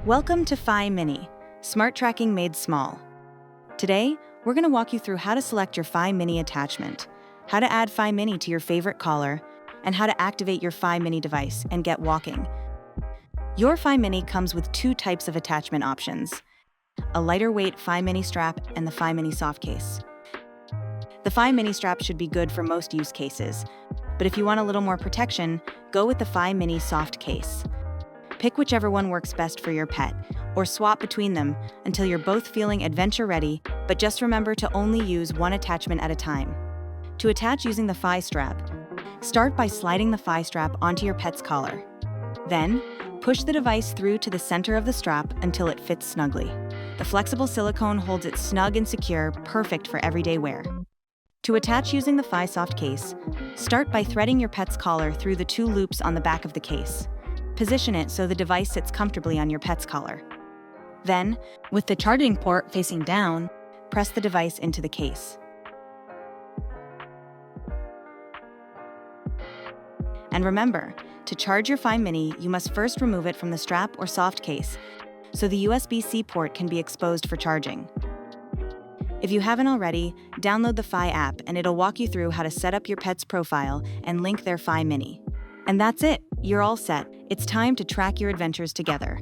Welcome to Fi Mini, smart tracking made small. Today, we're going to walk you through how to select your Fi Mini attachment, how to add Fi Mini to your favorite collar, and how to activate your Fi Mini device and get walking. Your Fi Mini comes with two types of attachment options, a lighter weight Fi Mini strap and the Fi Mini soft case. The Fi Mini strap should be good for most use cases, but if you want a little more protection, go with the Fi Mini soft case. Pick whichever one works best for your pet, or swap between them until you're both feeling adventure ready, but just remember to only use one attachment at a time. To attach using the Fi strap, start by sliding the Fi strap onto your pet's collar. Then, push the device through to the center of the strap until it fits snugly. The flexible silicone holds it snug and secure, perfect for everyday wear. To attach using the Fi soft case, start by threading your pet's collar through the two loops on the back of the case. Position it so the device sits comfortably on your pet's collar. Then, with the charging port facing down, press the device into the case. And remember, to charge your Fi Mini, you must first remove it from the strap or soft case, so the USB-C port can be exposed for charging. If you haven't already, download the Fi app and it'll walk you through how to set up your pet's profile and link their Fi Mini. And that's it, you're all set. It's time to track your adventures together.